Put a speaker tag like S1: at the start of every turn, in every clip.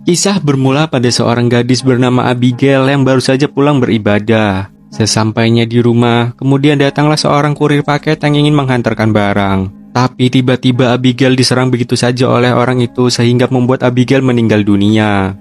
S1: Kisah bermula pada seorang gadis bernama Abigail yang baru saja pulang beribadah. Sesampainya di rumah, kemudian datanglah seorang kurir paket yang ingin menghantarkan barang. Tapi tiba-tiba Abigail diserang begitu saja oleh orang itu sehingga membuat Abigail meninggal dunia.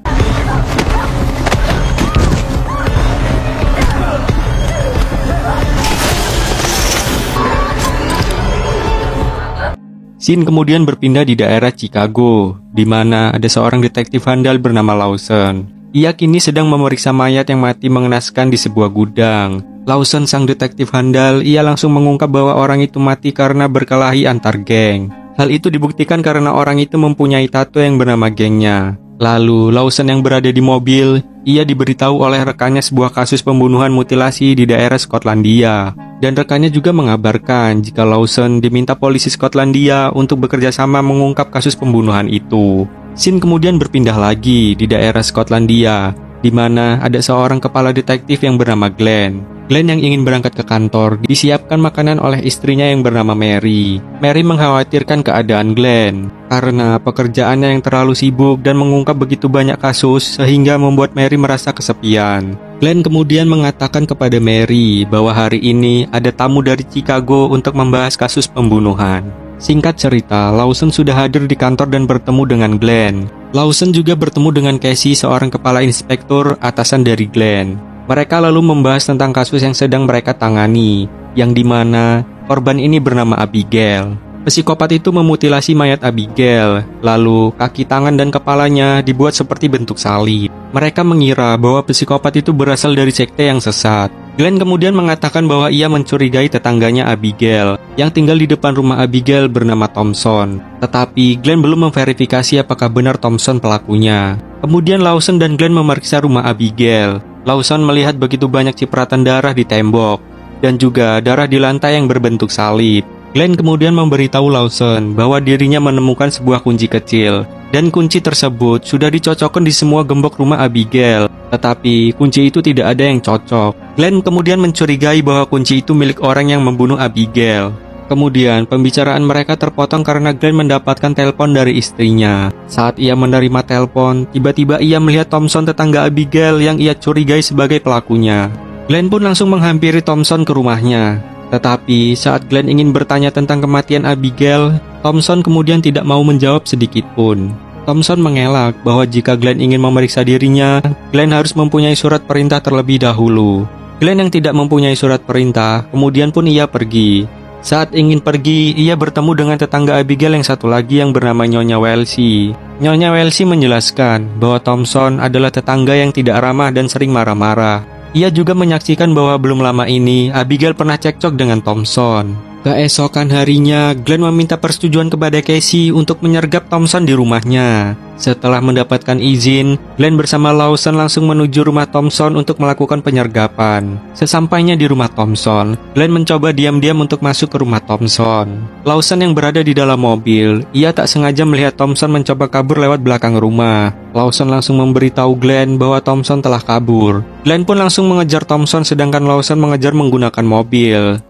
S1: Scene kemudian berpindah di daerah Chicago, di mana ada seorang detektif handal bernama Lawson. Ia kini sedang memeriksa mayat yang mati mengenaskan di sebuah gudang. Lawson, sang detektif handal, ia langsung mengungkap bahwa orang itu mati karena berkelahi antar geng. Hal itu dibuktikan karena orang itu mempunyai tato yang bernama gengnya. Lalu, Lawson yang berada di mobil, ia diberitahu oleh rekannya sebuah kasus pembunuhan mutilasi di daerah Skotlandia. Dan rekannya juga mengabarkan jika Lawson diminta polisi Skotlandia untuk bekerja sama mengungkap kasus pembunuhan itu. Scene kemudian berpindah lagi di daerah Skotlandia, di mana ada seorang kepala detektif yang bernama Glenn. Glenn yang ingin berangkat ke kantor disiapkan makanan oleh istrinya yang bernama Mary. Mary mengkhawatirkan keadaan Glenn karena pekerjaannya yang terlalu sibuk dan mengungkap begitu banyak kasus sehingga membuat Mary merasa kesepian. Glenn kemudian mengatakan kepada Mary bahwa hari ini ada tamu dari Chicago untuk membahas kasus pembunuhan. Singkat cerita, Lawson sudah hadir di kantor dan bertemu dengan Glenn. Lawson juga bertemu dengan Casey, seorang kepala inspektur atasan dari Glenn. Mereka lalu membahas tentang kasus yang sedang mereka tangani, yang dimana korban ini bernama Abigail. Psikopat itu memutilasi mayat Abigail, lalu kaki, tangan, dan kepalanya dibuat seperti bentuk salib. Mereka mengira bahwa psikopat itu berasal dari sekte yang sesat. Glenn kemudian mengatakan bahwa ia mencurigai tetangganya Abigail, yang tinggal di depan rumah Abigail bernama Thompson. Tetapi Glenn belum memverifikasi apakah benar Thompson pelakunya. Kemudian Lawson dan Glenn memeriksa rumah Abigail. Lawson melihat begitu banyak cipratan darah di tembok, dan juga darah di lantai yang berbentuk salib. Glenn kemudian memberitahu Lawson bahwa dirinya menemukan sebuah kunci kecil, dan kunci tersebut sudah dicocokkan di semua gembok rumah Abigail, tetapi kunci itu tidak ada yang cocok. Glenn kemudian mencurigai bahwa kunci itu milik orang yang membunuh Abigail. Kemudian pembicaraan mereka terpotong karena Glenn mendapatkan telepon dari istrinya. Saat ia menerima telepon, tiba-tiba ia melihat Thompson, tetangga Abigail yang ia curigai sebagai pelakunya. Glenn pun langsung menghampiri Thompson ke rumahnya. Tetapi saat Glenn ingin bertanya tentang kematian Abigail, Thompson kemudian tidak mau menjawab sedikit pun. Thompson mengelak bahwa jika Glenn ingin memeriksa dirinya, Glenn harus mempunyai surat perintah terlebih dahulu. Glenn yang tidak mempunyai surat perintah, kemudian pun ia pergi. Saat ingin pergi, ia bertemu dengan tetangga Abigail yang satu lagi yang bernama Nyonya Welsi. Nyonya Welsi menjelaskan bahwa Thompson adalah tetangga yang tidak ramah dan sering marah-marah. Ia juga menyaksikan bahwa belum lama ini Abigail pernah cekcok dengan Thompson. Keesokan harinya, Glenn meminta persetujuan kepada Casey untuk menyergap Thompson di rumahnya. Setelah mendapatkan izin, Glenn bersama Lawson langsung menuju rumah Thompson untuk melakukan penyergapan. Sesampainya di rumah Thompson, Glenn mencoba diam-diam untuk masuk ke rumah Thompson. Lawson yang berada di dalam mobil, ia tak sengaja melihat Thompson mencoba kabur lewat belakang rumah. Lawson langsung memberitahu Glenn bahwa Thompson telah kabur. Glenn pun langsung mengejar Thompson sedangkan Lawson mengejar menggunakan mobil.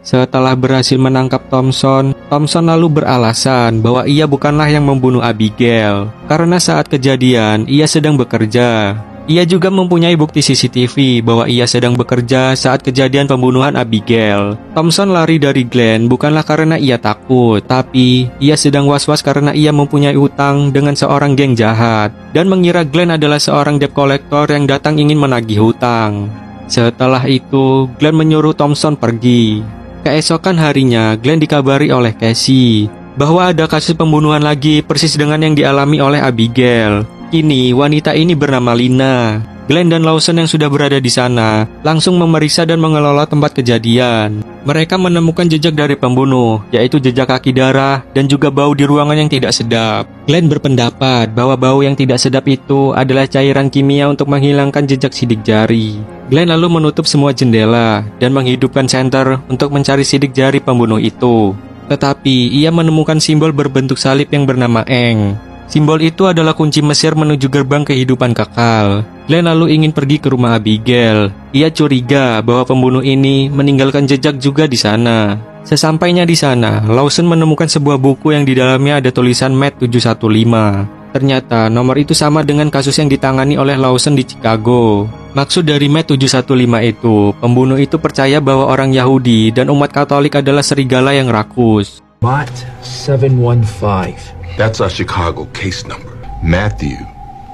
S1: Setelah berhasil menangkap Thompson, Thompson lalu beralasan bahwa ia bukanlah yang membunuh Abigail, karena saat kejadian ia sedang bekerja. Ia juga mempunyai bukti CCTV bahwa ia sedang bekerja saat kejadian pembunuhan Abigail. Thompson lari dari Glenn bukanlah karena ia takut, tapi ia sedang was-was karena ia mempunyai utang dengan seorang geng jahat, dan mengira Glenn adalah seorang debt collector yang datang ingin menagih hutang. Setelah itu, Glenn menyuruh Thompson pergi. Keesokan harinya, Glenn dikabari oleh Casey bahwa ada kasus pembunuhan lagi persis dengan yang dialami oleh Abigail. Kini, wanita ini bernama Lina. Glenn dan Lawson yang sudah berada di sana langsung memeriksa dan mengelola tempat kejadian. Mereka menemukan jejak dari pembunuh, yaitu jejak kaki darah dan juga bau di ruangan yang tidak sedap. Glenn berpendapat bahwa bau yang tidak sedap itu adalah cairan kimia untuk menghilangkan jejak sidik jari. Glenn lalu menutup semua jendela dan menghidupkan senter untuk mencari sidik jari pembunuh itu. Tetapi ia menemukan simbol berbentuk salib yang bernama Eng. Simbol itu adalah kunci Mesir menuju gerbang kehidupan kekal. Glenn lalu ingin pergi ke rumah Abigail. Ia curiga bahwa pembunuh ini meninggalkan jejak juga di sana. Sesampainya di sana, Lawson menemukan sebuah buku yang di dalamnya ada tulisan Matt 715. Ternyata nomor itu sama dengan kasus yang ditangani oleh Lawson di Chicago. Maksud dari Matt 715 itu, pembunuh itu percaya bahwa orang Yahudi dan umat Katolik adalah serigala yang rakus.
S2: Matt 715.
S3: That's a Chicago case number. Matthew,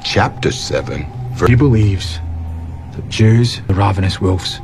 S3: chapter 7.
S2: He believes the Jews are ravenous wolves.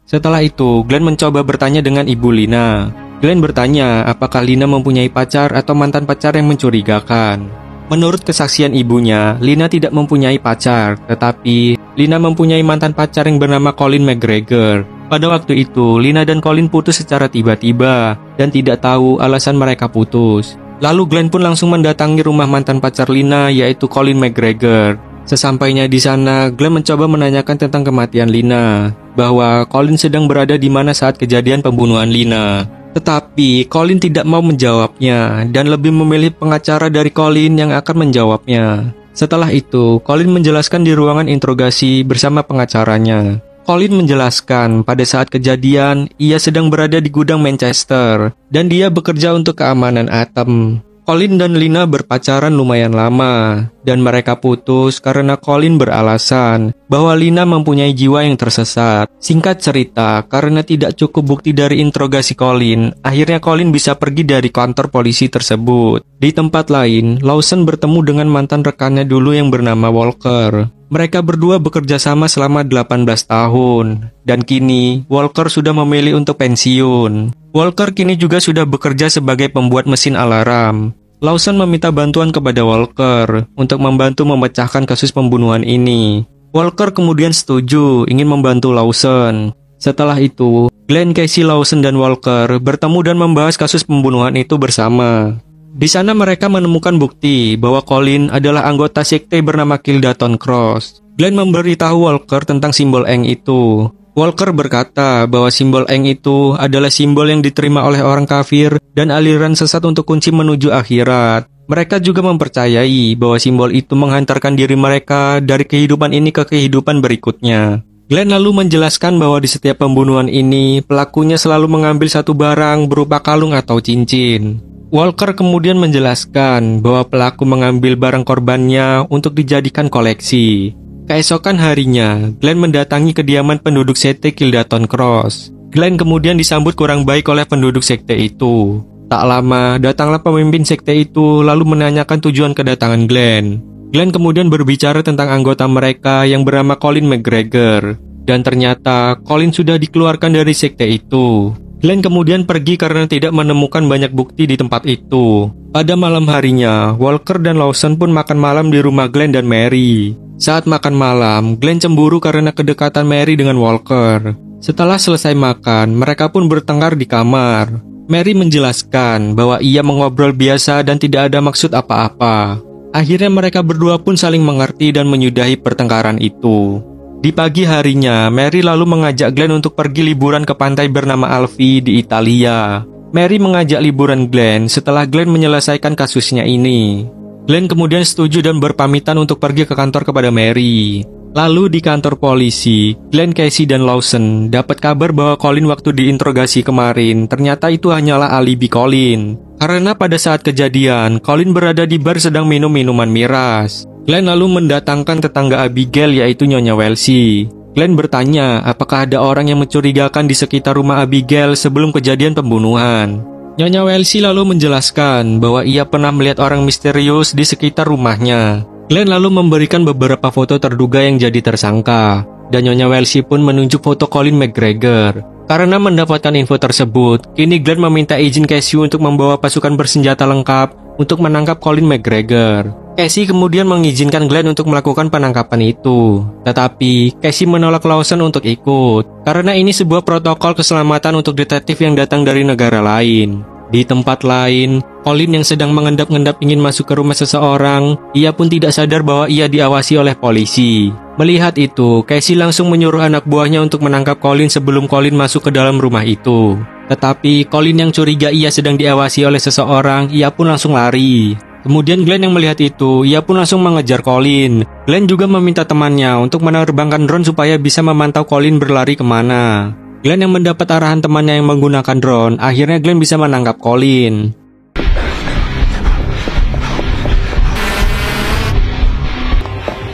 S1: Setelah itu, Glenn mencoba bertanya dengan Ibu Lina. Glenn bertanya apakah Lina mempunyai pacar atau mantan pacar yang mencurigakan. Menurut kesaksian ibunya, Lina tidak mempunyai pacar, tetapi Lina mempunyai mantan pacar yang bernama Colin McGregor. Pada waktu itu, Lina dan Colin putus secara tiba-tiba dan tidak tahu alasan mereka putus. Lalu Glenn pun langsung mendatangi rumah mantan pacar Lina, yaitu Colin McGregor. Sesampainya di sana, Glenn mencoba menanyakan tentang kematian Lina, bahwa Colin sedang berada di mana saat kejadian pembunuhan Lina. Tetapi Colin tidak mau menjawabnya dan lebih memilih pengacara dari Colin yang akan menjawabnya. Setelah itu, Colin menjelaskan di ruangan interogasi bersama pengacaranya. Colin menjelaskan pada saat kejadian, ia sedang berada di gudang Manchester dan dia bekerja untuk keamanan Atom. Colin dan Lina berpacaran lumayan lama dan mereka putus karena Colin beralasan bahwa Lina mempunyai jiwa yang tersesat. Singkat cerita, karena tidak cukup bukti dari interogasi Colin, akhirnya Colin bisa pergi dari kantor polisi tersebut. Di tempat lain, Lawson bertemu dengan mantan rekannya dulu yang bernama Walker. Mereka berdua bekerja sama selama 18 tahun, dan kini Walker sudah memilih untuk pensiun. Walker kini juga sudah bekerja sebagai pembuat mesin alarm. Lawson meminta bantuan kepada Walker untuk membantu memecahkan kasus pembunuhan ini. Walker kemudian setuju ingin membantu Lawson. Setelah itu, Glenn, Casey, Lawson, dan Walker bertemu dan membahas kasus pembunuhan itu bersama. Di sana mereka menemukan bukti bahwa Colin adalah anggota sekte bernama Kildaton Cross. Glenn memberitahu Walker tentang simbol Eng itu. Walker berkata bahwa simbol Eng itu adalah simbol yang diterima oleh orang kafir dan aliran sesat untuk kunci menuju akhirat. Mereka juga mempercayai bahwa simbol itu menghantarkan diri mereka dari kehidupan ini ke kehidupan berikutnya. Glenn lalu menjelaskan bahwa di setiap pembunuhan ini, pelakunya selalu mengambil satu barang berupa kalung atau cincin. Walker kemudian menjelaskan bahwa pelaku mengambil barang korbannya untuk dijadikan koleksi. Keesokan harinya, Glenn mendatangi kediaman penduduk sekte Kildaton Cross. Glenn kemudian disambut kurang baik oleh penduduk sekte itu. Tak lama, datanglah pemimpin sekte itu lalu menanyakan tujuan kedatangan Glenn. Glenn kemudian berbicara tentang anggota mereka yang bernama Colin McGregor. Dan ternyata, Colin sudah dikeluarkan dari sekte itu. Glenn kemudian pergi karena tidak menemukan banyak bukti di tempat itu. Pada malam harinya, Walker dan Lawson pun makan malam di rumah Glenn dan Mary. Saat makan malam, Glenn cemburu karena kedekatan Mary dengan Walker. Setelah selesai makan, mereka pun bertengkar di kamar. Mary menjelaskan bahwa ia mengobrol biasa dan tidak ada maksud apa-apa. Akhirnya mereka berdua pun saling mengerti dan menyudahi pertengkaran itu. Di pagi harinya, Mary lalu mengajak Glenn untuk pergi liburan ke pantai bernama Alfie di Italia. Mary mengajak liburan Glenn setelah Glenn menyelesaikan kasusnya ini. Glenn kemudian setuju dan berpamitan untuk pergi ke kantor kepada Mary. Lalu di kantor polisi, Glenn, Casey, dan Lawson dapat kabar bahwa Colin waktu diinterogasi kemarin ternyata itu hanyalah alibi Colin. Karena pada saat kejadian, Colin berada di bar sedang minum minuman miras. Glenn lalu mendatangkan tetangga Abigail yaitu Nyonya Welsi. Glenn bertanya apakah ada orang yang mencurigakan di sekitar rumah Abigail sebelum kejadian pembunuhan. Nyonya Welsi lalu menjelaskan bahwa ia pernah melihat orang misterius di sekitar rumahnya. Glenn lalu memberikan beberapa foto terduga yang jadi tersangka, dan Nyonya Welsi pun menunjuk foto Colin McGregor. Karena mendapatkan info tersebut, kini Glenn meminta izin Casey untuk membawa pasukan bersenjata lengkap untuk menangkap Colin McGregor. Casey kemudian mengizinkan Glenn untuk melakukan penangkapan itu, tetapi Casey menolak Lawson untuk ikut, karena ini sebuah protokol keselamatan untuk detektif yang datang dari negara lain. Di tempat lain, Colin yang sedang mengendap-endap ingin masuk ke rumah seseorang, ia pun tidak sadar bahwa ia diawasi oleh polisi. Melihat itu, Casey langsung menyuruh anak buahnya untuk menangkap Colin sebelum Colin masuk ke dalam rumah itu. Tetapi Colin yang curiga ia sedang diawasi oleh seseorang, ia pun langsung lari. Kemudian Glenn yang melihat itu, ia pun langsung mengejar Colin. Glenn juga meminta temannya untuk menerbangkan drone supaya bisa memantau Colin berlari kemana. Glenn yang mendapat arahan temannya yang menggunakan drone, akhirnya Glenn bisa menangkap Colin.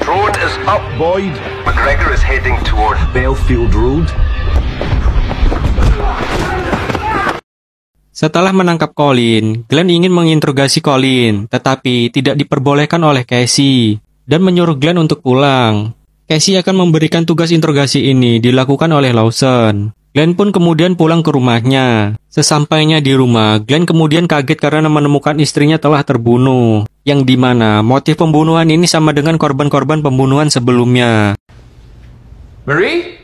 S4: Drone is up, Boyd. McGregor is heading toward Belfield Road.
S1: Setelah menangkap Colin, Glenn ingin menginterogasi Colin, tetapi tidak diperbolehkan oleh Casey, dan menyuruh Glenn untuk pulang. Casey akan memberikan tugas interogasi ini dilakukan oleh Lawson. Glenn pun kemudian pulang ke rumahnya. Sesampainya di rumah, Glenn kemudian kaget karena menemukan istrinya telah terbunuh, yang dimana motif pembunuhan ini sama dengan korban-korban pembunuhan sebelumnya.
S2: Marie?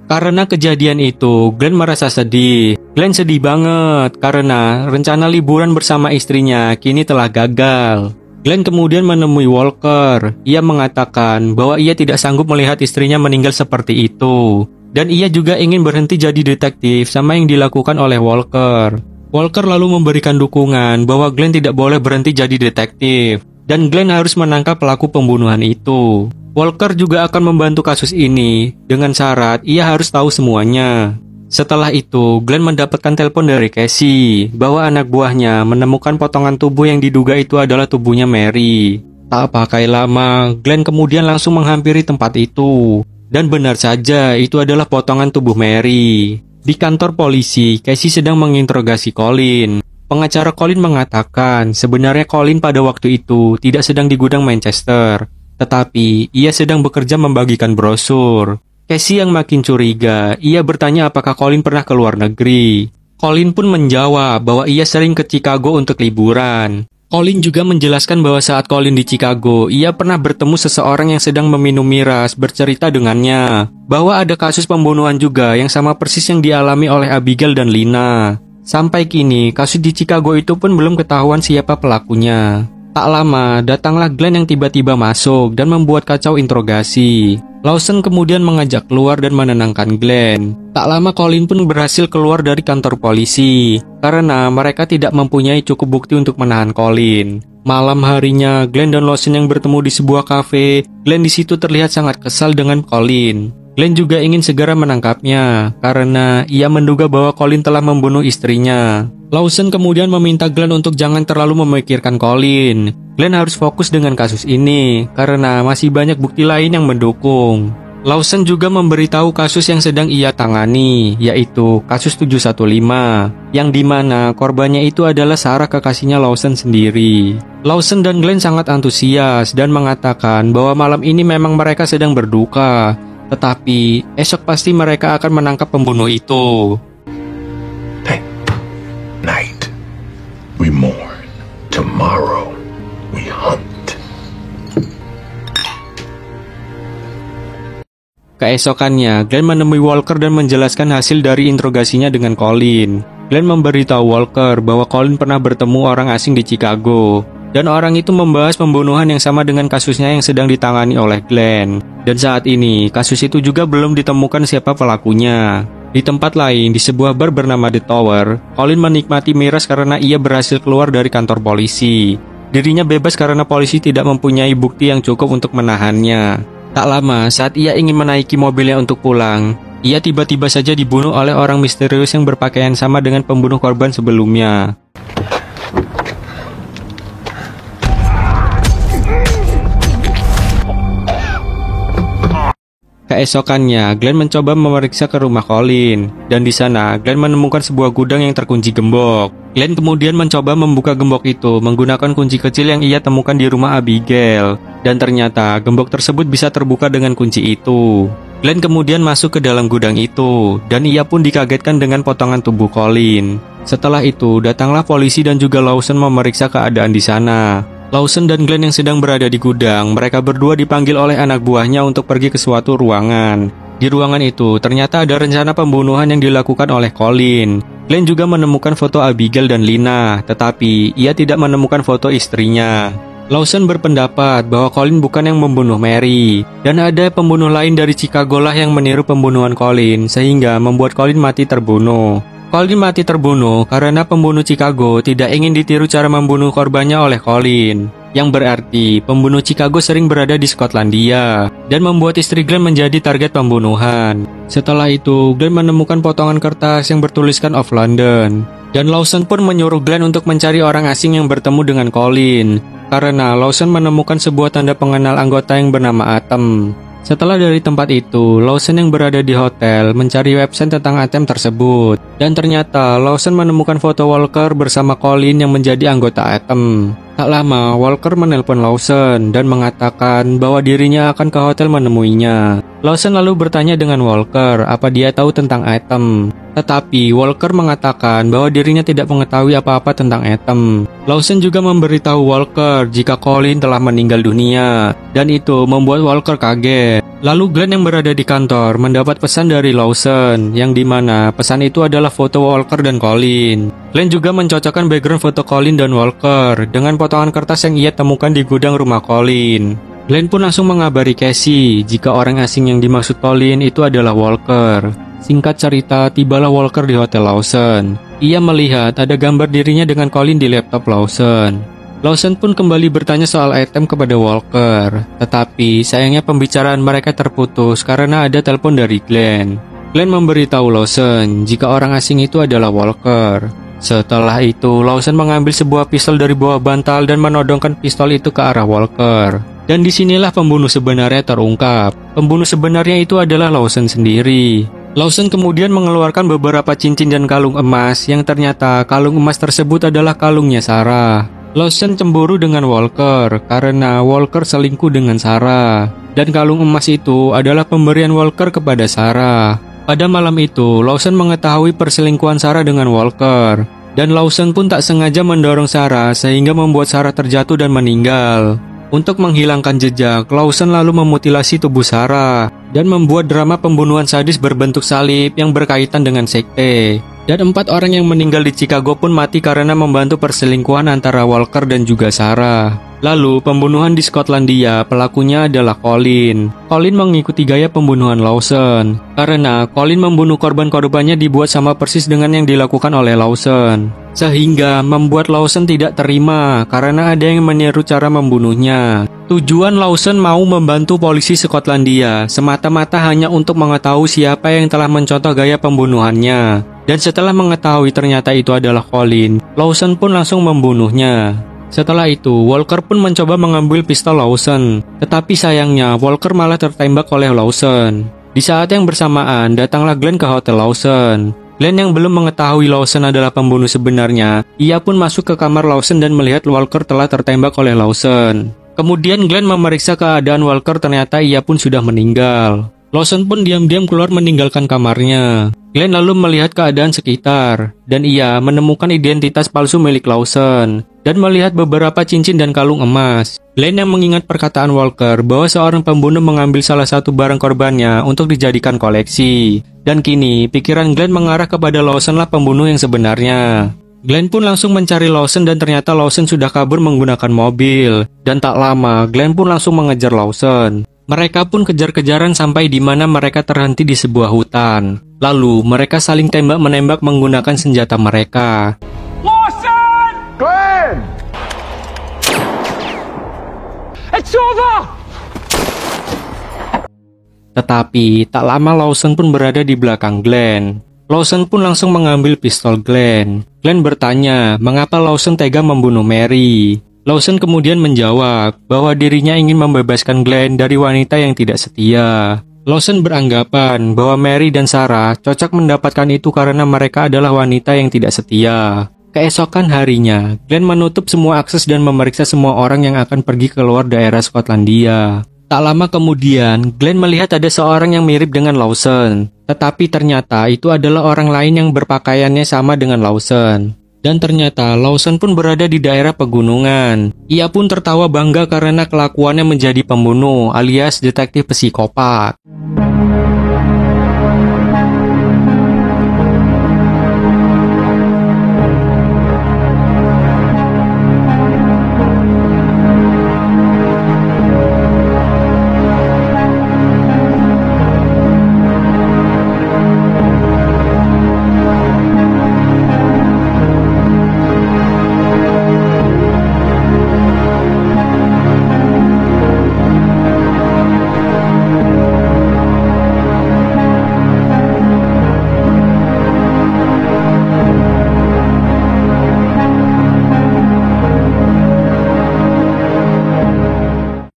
S1: Karena kejadian itu, Glenn merasa sedih. Glenn sedih banget karena rencana liburan bersama istrinya kini telah gagal. Glenn kemudian menemui Walker. Ia mengatakan bahwa ia tidak sanggup melihat istrinya meninggal seperti itu. Dan ia juga ingin berhenti jadi detektif sama yang dilakukan oleh Walker. Walker lalu memberikan dukungan bahwa Glenn tidak boleh berhenti jadi detektif. Dan Glenn harus menangkap pelaku pembunuhan itu. Walker juga akan membantu kasus ini dengan syarat ia harus tahu semuanya. Setelah itu, Glenn mendapatkan telepon dari Casey bahwa anak buahnya menemukan potongan tubuh yang diduga itu adalah tubuhnya Mary. Tak pakai lama, Glenn kemudian langsung menghampiri tempat itu. Dan benar saja, itu adalah potongan tubuh Mary. Di kantor polisi, Casey sedang menginterogasi Colin. Pengacara Colin mengatakan sebenarnya Colin pada waktu itu tidak sedang di gudang Manchester, tetapi ia sedang bekerja membagikan brosur. Casey yang makin curiga, ia bertanya apakah Colin pernah ke luar negeri. Colin pun menjawab bahwa ia sering ke Chicago untuk liburan. Colin juga menjelaskan bahwa saat Colin di Chicago, ia pernah bertemu seseorang yang sedang meminum miras bercerita dengannya bahwa ada kasus pembunuhan juga yang sama persis yang dialami oleh Abigail dan Lina. Sampai kini, kasus di Chicago itu pun belum ketahuan siapa pelakunya. Tak lama, datanglah Glenn yang tiba-tiba masuk dan membuat kacau interogasi. Lawson kemudian mengajak keluar dan menenangkan Glenn. Tak lama Colin pun berhasil keluar dari kantor polisi, karena mereka tidak mempunyai cukup bukti untuk menahan Colin. Malam harinya, Glenn dan Lawson yang bertemu di sebuah kafe. Glenn di situ terlihat sangat kesal dengan Colin. Glenn juga ingin segera menangkapnya, karena ia menduga bahwa Colin telah membunuh istrinya. Lawson kemudian meminta Glenn untuk jangan terlalu memikirkan Colin. Glenn harus fokus dengan kasus ini, karena masih banyak bukti lain yang mendukung. Lawson juga memberitahu kasus yang sedang ia tangani, yaitu kasus 715, yang dimana korbannya itu adalah Sarah kekasihnya Lawson sendiri. Lawson dan Glenn sangat antusias dan mengatakan bahwa malam ini memang mereka sedang berduka, tetapi esok pasti mereka akan menangkap pembunuh itu.
S3: Night, we mourn. Tomorrow, we hunt.
S1: Keesokannya, Glenn menemui Walker dan menjelaskan hasil dari interogasinya dengan Colin. Glenn memberitahu Walker bahwa Colin pernah bertemu orang asing di Chicago, dan orang itu membahas pembunuhan yang sama dengan kasusnya yang sedang ditangani oleh Glenn. Dan saat ini, kasus itu juga belum ditemukan siapa pelakunya. Di tempat lain, di sebuah bar bernama The Tower, Colin menikmati miras karena ia berhasil keluar dari kantor polisi. Dirinya bebas karena polisi tidak mempunyai bukti yang cukup untuk menahannya. Tak lama, saat ia ingin menaiki mobilnya untuk pulang, ia tiba-tiba saja dibunuh oleh orang misterius yang berpakaian sama dengan pembunuh korban sebelumnya. Keesokannya, Glenn mencoba memeriksa ke rumah Colin, dan di sana Glenn menemukan sebuah gudang yang terkunci gembok. Glenn kemudian mencoba membuka gembok itu menggunakan kunci kecil yang ia temukan di rumah Abigail, dan ternyata gembok tersebut bisa terbuka dengan kunci itu. Glenn kemudian masuk ke dalam gudang itu, dan ia pun dikagetkan dengan potongan tubuh Colin. Setelah itu, datanglah polisi dan juga Lawson memeriksa keadaan di sana. Lawson dan Glenn yang sedang berada di gudang, mereka berdua dipanggil oleh anak buahnya untuk pergi ke suatu ruangan. Di ruangan itu, ternyata ada rencana pembunuhan yang dilakukan oleh Colin. Glenn juga menemukan foto Abigail dan Lina, tetapi ia tidak menemukan foto istrinya. Lawson berpendapat bahwa Colin bukan yang membunuh Mary, dan ada pembunuh lain dari Chicago lah yang meniru pembunuhan Colin, sehingga membuat Colin mati terbunuh. Colin mati terbunuh karena pembunuh Chicago tidak ingin ditiru cara membunuh korbannya oleh Colin, yang berarti pembunuh Chicago sering berada di Skotlandia, dan membuat istri Glenn menjadi target pembunuhan. Setelah itu, Glenn menemukan potongan kertas yang bertuliskan of London, dan Lawson pun menyuruh Glenn untuk mencari orang asing yang bertemu dengan Colin, karena Lawson menemukan sebuah tanda pengenal anggota yang bernama Atom. Setelah dari tempat itu, Lawson yang berada di hotel mencari website tentang Atom tersebut, dan ternyata Lawson menemukan foto Walker bersama Colin yang menjadi anggota Atom. Tak lama, Walker menelpon Lawson dan mengatakan bahwa dirinya akan ke hotel menemuinya. Lawson lalu bertanya dengan Walker apa dia tahu tentang Atom. Tetapi Walker mengatakan bahwa dirinya tidak mengetahui apa-apa tentang Atom. Lawson juga memberitahu Walker jika Colin telah meninggal dunia, dan itu membuat Walker kaget. Lalu Glenn yang berada di kantor mendapat pesan dari Lawson, yang dimana pesan itu adalah foto Walker dan Colin. Glenn juga mencocokkan background foto Colin dan Walker dengan potongan kertas yang ia temukan di gudang rumah Colin. Glenn pun langsung mengabari Casey jika orang asing yang dimaksud Colin itu adalah Walker. Singkat cerita, tibalah Walker di hotel Lawson. Ia melihat ada gambar dirinya dengan Colin di laptop Lawson. Lawson pun kembali bertanya soal Atom kepada Walker, tetapi sayangnya pembicaraan mereka terputus karena ada telepon dari Glenn. Glenn memberitahu Lawson jika orang asing itu adalah Walker. Setelah itu, Lawson mengambil sebuah pistol dari bawah bantal dan menodongkan pistol itu ke arah Walker. Dan disinilah pembunuh sebenarnya terungkap. Pembunuh sebenarnya itu adalah Lawson sendiri. Lawson kemudian mengeluarkan beberapa cincin dan kalung emas yang ternyata kalung emas tersebut adalah kalungnya Sarah. Lawson cemburu dengan Walker karena Walker selingkuh dengan Sarah, dan kalung emas itu adalah pemberian Walker kepada Sarah. Pada malam itu, Lawson mengetahui perselingkuhan Sarah dengan Walker, dan Lawson pun tak sengaja mendorong Sarah sehingga membuat Sarah terjatuh dan meninggal. Untuk menghilangkan jejak, Lawson lalu memutilasi tubuh Sarah dan membuat drama pembunuhan sadis berbentuk salib yang berkaitan dengan sekte. Dan 4 orang yang meninggal di Chicago pun mati karena membantu perselingkuhan antara Walker dan juga Sarah. Lalu, pembunuhan di Skotlandia, pelakunya adalah Colin. Colin mengikuti gaya pembunuhan Lawson, karena Colin membunuh korban-korbannya dibuat sama persis dengan yang dilakukan oleh Lawson. Sehingga membuat Lawson tidak terima karena ada yang meniru cara membunuhnya. Tujuan Lawson mau membantu polisi Skotlandia semata-mata hanya untuk mengetahui siapa yang telah mencontoh gaya pembunuhannya. Dan setelah mengetahui ternyata itu adalah Colin, Lawson pun langsung membunuhnya. Setelah itu, Walker pun mencoba mengambil pistol Lawson, tetapi sayangnya Walker malah tertembak oleh Lawson. Di saat yang bersamaan, datanglah Glenn ke hotel Lawson. Glenn yang belum mengetahui Lawson adalah pembunuh sebenarnya, ia pun masuk ke kamar Lawson dan melihat Walker telah tertembak oleh Lawson. Kemudian Glenn memeriksa keadaan Walker, ternyata ia pun sudah meninggal. Lawson pun diam-diam keluar meninggalkan kamarnya. Glenn lalu melihat keadaan sekitar, dan ia menemukan identitas palsu milik Lawson, dan melihat beberapa cincin dan kalung emas. Glenn yang mengingat perkataan Walker bahwa seorang pembunuh mengambil salah satu barang korbannya untuk dijadikan koleksi. Dan kini, pikiran Glenn mengarah kepada Lawson lah pembunuh yang sebenarnya. Glenn pun langsung mencari Lawson dan ternyata Lawson sudah kabur menggunakan mobil. Dan tak lama, Glenn pun langsung mengejar Lawson. Mereka pun kejar-kejaran sampai di mana mereka terhenti di sebuah hutan. Lalu, mereka saling tembak-menembak menggunakan senjata mereka.
S5: Lawson! Glenn! It's over!
S1: Tetapi, tak lama Lawson pun berada di belakang Glenn. Lawson pun langsung mengambil pistol Glenn. Glenn bertanya, mengapa Lawson tega membunuh Mary? Lawson kemudian menjawab bahwa dirinya ingin membebaskan Glenn dari wanita yang tidak setia. Lawson beranggapan bahwa Mary dan Sarah cocok mendapatkan itu karena mereka adalah wanita yang tidak setia. Keesokan harinya, Glenn menutup semua akses dan memeriksa semua orang yang akan pergi keluar daerah Skotlandia. Tak lama kemudian, Glenn melihat ada seorang yang mirip dengan Lawson. Tetapi ternyata itu adalah orang lain yang berpakaiannya sama dengan Lawson. Dan ternyata Lawson pun berada di daerah pegunungan. Ia pun tertawa bangga karena kelakuannya menjadi pembunuh alias detektif psikopat.